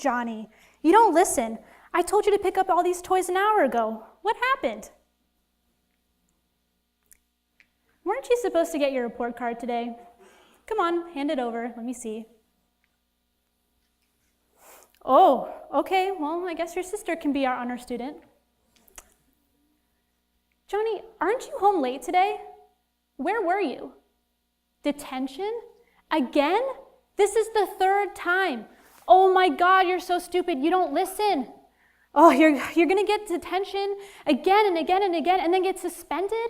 Johnny, you don't listen. I told you to pick up all these toys an hour ago. What happened? Weren't you supposed to get your report card today? Come on, hand it over. Let me see. Oh, okay, well, I guess your sister can be our honor student. Johnny, aren't you home late today? Where were you? Detention? Again? This is the third time. Oh my God, you're so stupid, you don't listen. Oh, you're gonna get detention again and again and again and then get suspended?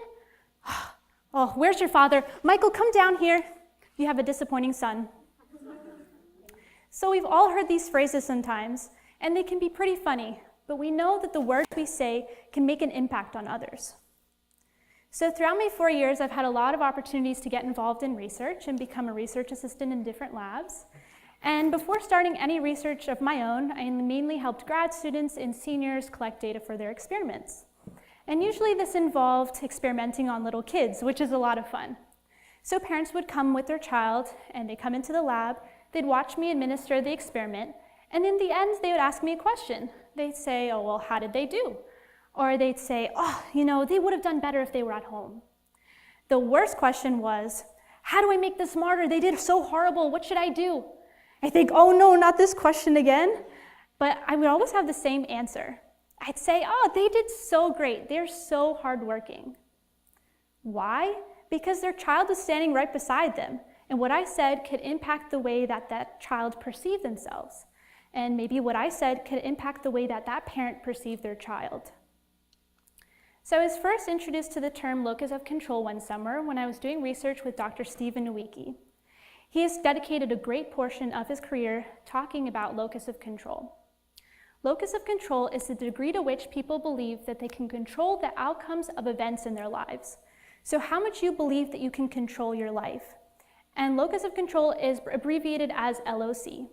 Oh, where's your father? Michael, come down here. You have a disappointing son. So we've all heard these phrases sometimes, and they can be pretty funny, but we know that the words we say can make an impact on others. So throughout my 4 years, I've had a lot of opportunities to get involved in research and become a research assistant in different labs. And before starting any research of my own, I mainly helped grad students and seniors collect data for their experiments. And usually this involved experimenting on little kids, which is a lot of fun. So parents would come with their child, and they come into the lab, they'd watch me administer the experiment, and in the end, they would ask me a question. They'd say, oh, well, how did they do? Or they'd say, oh, they would have done better if they were at home. The worst question was, how do I make this smarter? They did so horrible, what should I do? I think, oh no, not this question again. But I would always have the same answer. I'd say, oh, they did so great. They're so hardworking. Why? Because their child was standing right beside them. And what I said could impact the way that that child perceived themselves. And maybe what I said could impact the way that that parent perceived their child. So I was first introduced to the term locus of control one summer when I was doing research with Dr. Stephen Nowicki. He has dedicated a great portion of his career talking about locus of control. Locus of control is the degree to which people believe that they can control the outcomes of events in their lives. So how much you believe that you can control your life. And locus of control is abbreviated as LOC.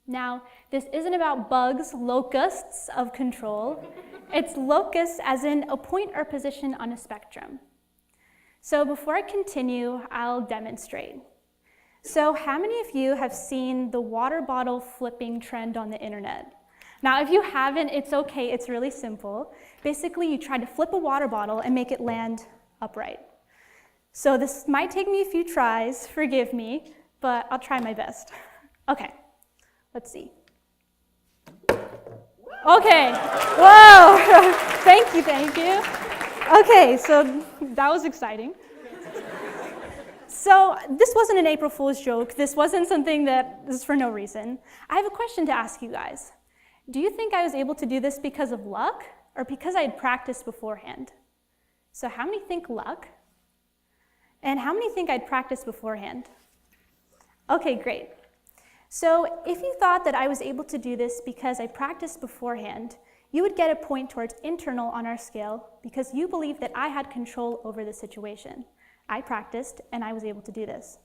Now, this isn't about bugs, locusts of control. It's locus as in a point or position on a spectrum. So before I continue, I'll demonstrate. So how many of you have seen the water bottle flipping trend on the internet? Now, if you haven't, it's okay, it's really simple. Basically, you try to flip a water bottle and make it land upright. So this might take me a few tries, forgive me, but I'll try my best. Okay, let's see. Okay, whoa, thank you. Okay, so that was exciting. So this wasn't an April Fool's joke. This wasn't something that is for no reason. I have a question to ask you guys. Do you think I was able to do this because of luck or because I had practiced beforehand? So how many think luck? And how many think I'd practiced beforehand? Okay, great. So if you thought that I was able to do this because I practiced beforehand, you would get a point towards internal on our scale because you believe that I had control over the situation. I practiced and I was able to do this.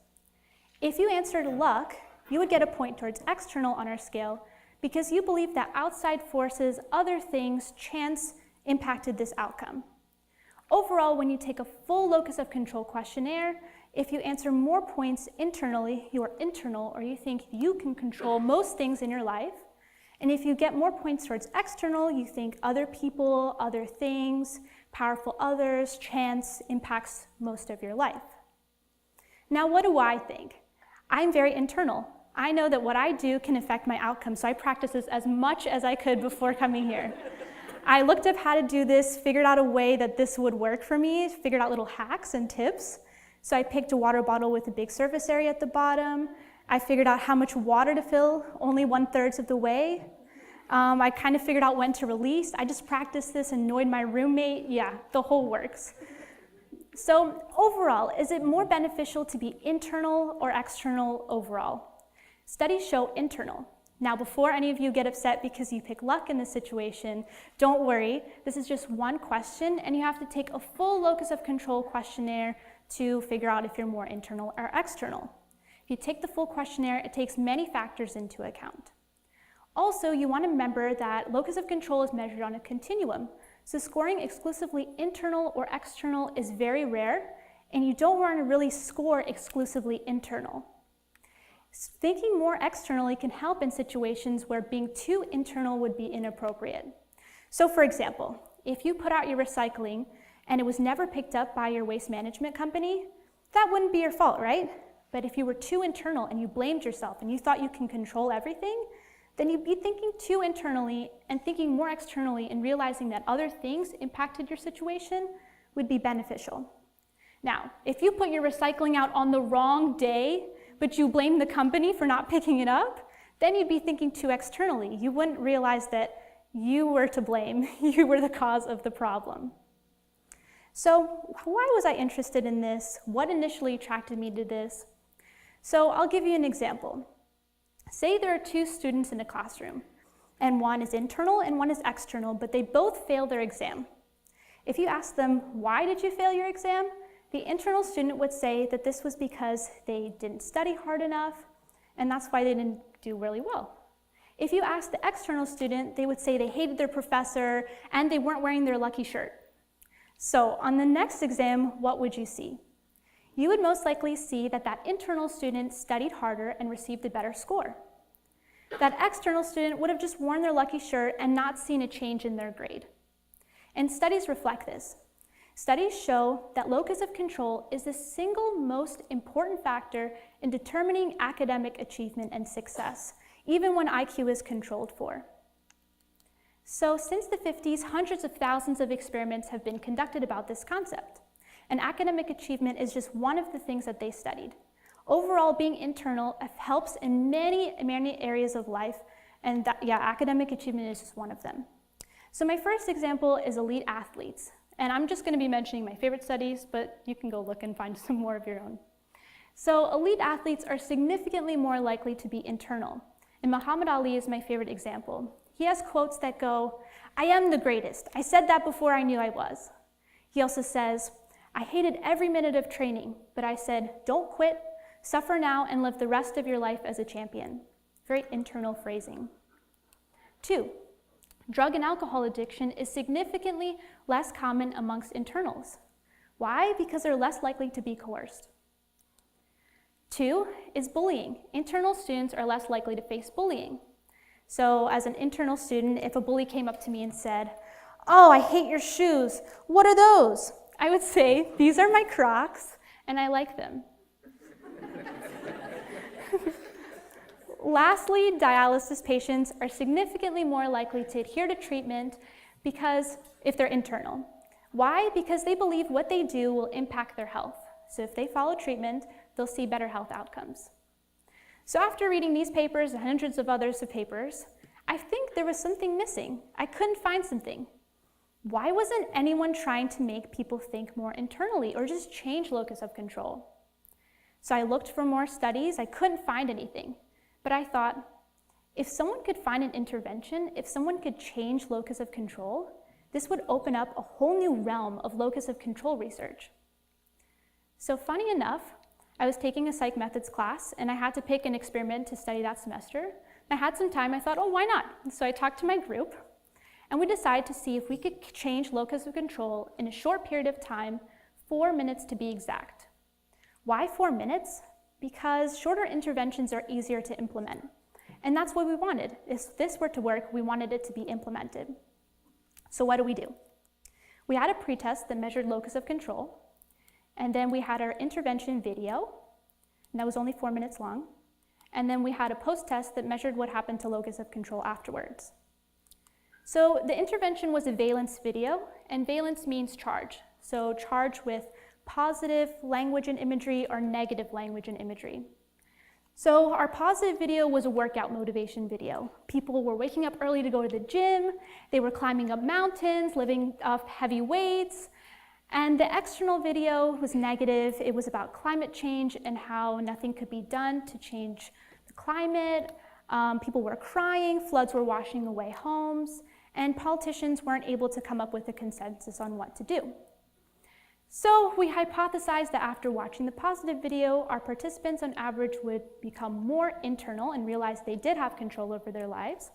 If you answered luck, you would get a point towards external on our scale because you believe that outside forces, other things, chance impacted this outcome. Overall, when you take a full locus of control questionnaire, if you answer more points internally, you are internal, or you think you can control most things in your life. And if you get more points towards external, you think other people, other things, powerful others, chance impacts most of your life. Now, what do I think? I'm very internal. I know that what I do can affect my outcome, so I practiced this as much as I could before coming here. I looked up how to do this, figured out a way that this would work for me, figured out little hacks and tips. So I picked a water bottle with a big surface area at the bottom. I figured out how much water to fill, only 1/3 of the way. I kind of figured out when to release. I just practiced this, annoyed my roommate. Yeah, the whole works. So overall, is it more beneficial to be internal or external overall? Studies show internal. Now, before any of you get upset because you pick luck in this situation, don't worry. This is just one question, and you have to take a full locus of control questionnaire to figure out if you're more internal or external. If you take the full questionnaire, it takes many factors into account. Also, you want to remember that locus of control is measured on a continuum, so scoring exclusively internal or external is very rare, and you don't want to really score exclusively internal. Thinking more externally can help in situations where being too internal would be inappropriate. So for example, if you put out your recycling and it was never picked up by your waste management company, that wouldn't be your fault, right? But if you were too internal and you blamed yourself and you thought you can control everything, then you'd be thinking too internally and thinking more externally and realizing that other things impacted your situation would be beneficial. Now, if you put your recycling out on the wrong day, but you blame the company for not picking it up, then you'd be thinking too externally. You wouldn't realize that you were to blame. You were the cause of the problem. So why was I interested in this? What initially attracted me to this? So I'll give you an example. Say there are two students in a classroom, and one is internal and one is external, but they both fail their exam. If you ask them, why did you fail your exam? The internal student would say that this was because they didn't study hard enough, and that's why they didn't do really well. If you ask the external student, they would say they hated their professor and they weren't wearing their lucky shirt. So on the next exam, what would you see? You would most likely see that that internal student studied harder and received a better score. That external student would have just worn their lucky shirt and not seen a change in their grade. And studies reflect this. Studies show that locus of control is the single most important factor in determining academic achievement and success, even when IQ is controlled for. So since the 50s, hundreds of thousands of experiments have been conducted about this concept. And academic achievement is just one of the things that they studied. Overall, being internal helps in many areas of life, and academic achievement is just one of them. So my first example is elite athletes. And I'm just going to be mentioning my favorite studies, but you can go look and find some more of your own. So elite athletes are significantly more likely to be internal. And Muhammad Ali is my favorite example. He has quotes that go, "I am the greatest. I said that before I knew I was." He also says, "I hated every minute of training, but I said, don't quit, suffer now, and live the rest of your life as a champion." Very internal phrasing. 2, drug and alcohol addiction is significantly less common amongst internals. Why? Because they're less likely to be coerced. 2 is bullying. Internal students are less likely to face bullying. So as an internal student, if a bully came up to me and said, "Oh, I hate your shoes. What are those?" I would say, "These are my Crocs, and I like them." Lastly, dialysis patients are significantly more likely to adhere to treatment because if they're internal. Why? Because they believe what they do will impact their health. So if they follow treatment, they'll see better health outcomes. So after reading these papers and hundreds of others of papers, I think there was something missing. I couldn't find something. Why wasn't anyone trying to make people think more internally or just change locus of control? So I looked for more studies. I couldn't find anything. But I thought, if someone could find an intervention, if someone could change locus of control, this would open up a whole new realm of locus of control research. So funny enough, I was taking a psych methods class and I had to pick an experiment to study that semester. I had some time, I thought, oh, why not? So I talked to my group and we decided to see if we could change locus of control in a short period of time, 4 minutes to be exact. Why 4 minutes? Because shorter interventions are easier to implement. And that's what we wanted. If this were to work, we wanted it to be implemented. So what do? We had a pretest that measured locus of control, and then we had our intervention video, and that was only 4 minutes long, and then we had a post-test that measured what happened to locus of control afterwards. So the intervention was a valence video, and valence means charge. So charge with positive language and imagery or negative language and imagery. So our positive video was a workout motivation video. People were waking up early to go to the gym, they were climbing up mountains, lifting up heavy weights, and the external video was negative. It was about climate change and how nothing could be done to change the climate. People were crying, floods were washing away homes, and politicians weren't able to come up with a consensus on what to do. So we hypothesized that after watching the positive video, our participants on average would become more internal and realize they did have control over their lives.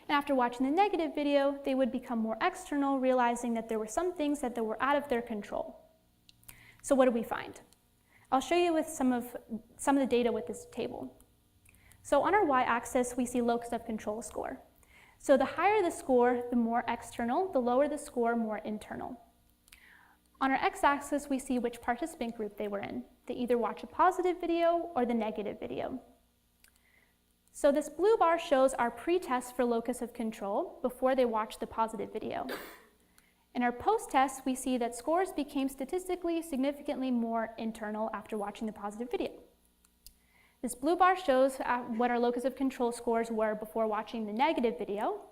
And after watching the negative video, they would become more external, realizing that there were some things that were out of their control. So what do we find? I'll show you with some of the data with this table. So on our y-axis, we see locus of control score. So the higher the score, the more external, the lower the score, more internal. On our x-axis, we see which participant group they were in. They either watch a positive video or the negative video. So this blue bar shows our pre-test for locus of control before they watched the positive video. In our post-test, we see that scores became statistically significantly more internal after watching the positive video. This blue bar shows what our locus of control scores were before watching the negative video.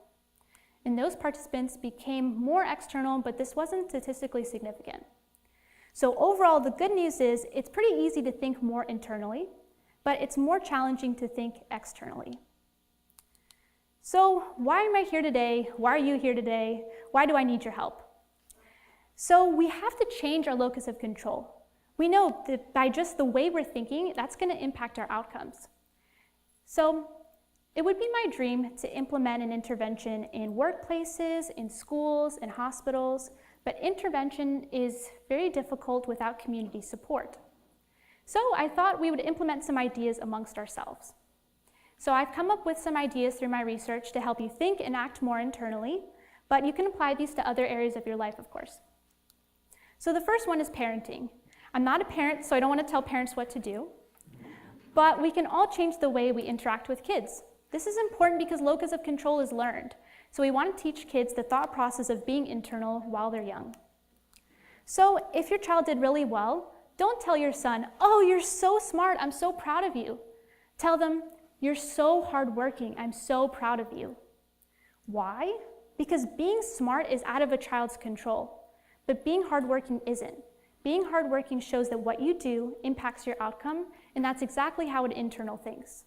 And those participants became more external, but this wasn't statistically significant. So overall, the good news is it's pretty easy to think more internally, but it's more challenging to think externally. So why am I here today? Why are you here today? Why do I need your help? So we have to change our locus of control. We know that by just the way we're thinking, that's going to impact our outcomes. So it would be my dream to implement an intervention in workplaces, in schools, in hospitals, but intervention is very difficult without community support. So I thought we would implement some ideas amongst ourselves. So I've come up with some ideas through my research to help you think and act more internally, but you can apply these to other areas of your life, of course. So the first one is parenting. I'm not a parent, so I don't want to tell parents what to do, but we can all change the way we interact with kids. This is important because locus of control is learned, so we want to teach kids the thought process of being internal while they're young. So if your child did really well, don't tell your son, "Oh, you're so smart, I'm so proud of you." Tell them, "You're so hardworking, I'm so proud of you." Why? Because being smart is out of a child's control, but being hardworking isn't. Being hardworking shows that what you do impacts your outcome, and that's exactly how an internal thinks.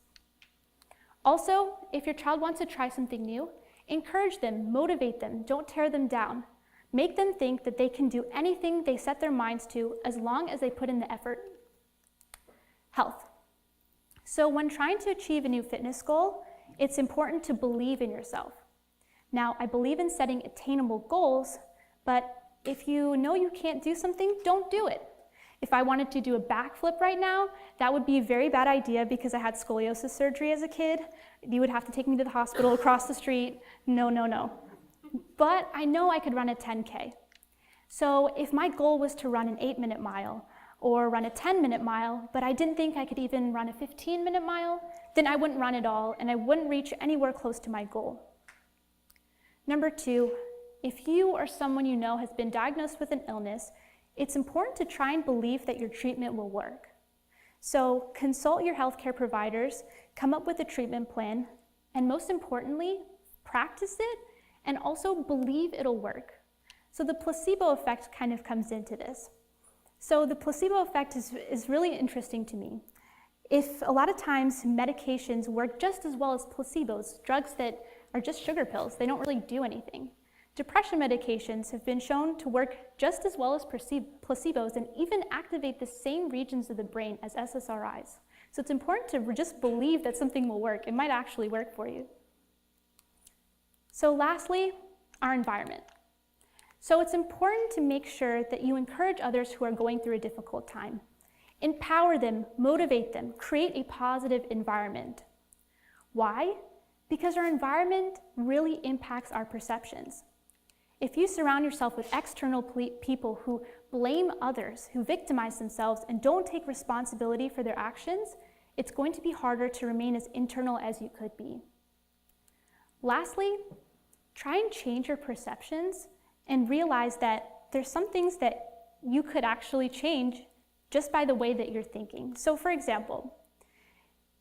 Also, if your child wants to try something new, encourage them, motivate them, don't tear them down. Make them think that they can do anything they set their minds to as long as they put in the effort. Health. So when trying to achieve a new fitness goal, it's important to believe in yourself. Now, I believe in setting attainable goals, but if you know you can't do something, don't do it. If I wanted to do a backflip right now, that would be a very bad idea because I had scoliosis surgery as a kid. You would have to take me to the hospital across the street. No, no, no. But I know I could run a 10K. So if my goal was to run an 8-minute mile or run a 10-minute mile, but I didn't think I could even run a 15-minute mile, then I wouldn't run at all and I wouldn't reach anywhere close to my goal. Number 2, if you or someone you know has been diagnosed with an illness, it's important to try and believe that your treatment will work. So consult your healthcare providers, come up with a treatment plan, and most importantly, practice it and also believe it'll work. So the placebo effect kind of comes into this. So the placebo effect is really interesting to me. If a lot of times medications work just as well as placebos, drugs that are just sugar pills, they don't really do anything. Depression medications have been shown to work just as well as placebos and even activate the same regions of the brain as SSRIs. So it's important to just believe that something will work. It might actually work for you. So lastly, our environment. So it's important to make sure that you encourage others who are going through a difficult time. Empower them, motivate them, create a positive environment. Why? Because our environment really impacts our perceptions. If you surround yourself with external people who blame others, who victimize themselves, and don't take responsibility for their actions, it's going to be harder to remain as internal as you could be. Lastly, try and change your perceptions and realize that there's some things that you could actually change just by the way that you're thinking. So for example,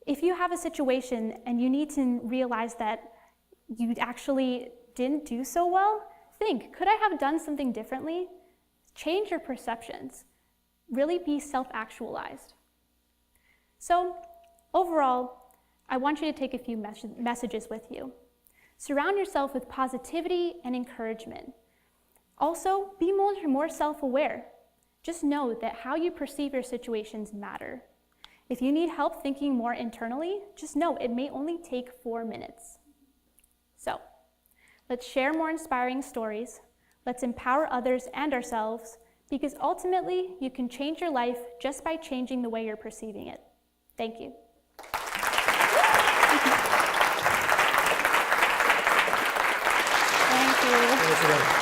if you have a situation and you need to realize that you actually didn't do so well, think, could I have done something differently? Change your perceptions. Really be self-actualized. So overall, I want you to take a few messages with you. Surround yourself with positivity and encouragement. Also, be more self-aware. Just know that how you perceive your situations matter. If you need help thinking more internally, just know it may only take 4 minutes. So, let's share more inspiring stories. Let's empower others and ourselves, because ultimately, you can change your life just by changing the way you're perceiving it. Thank you. today.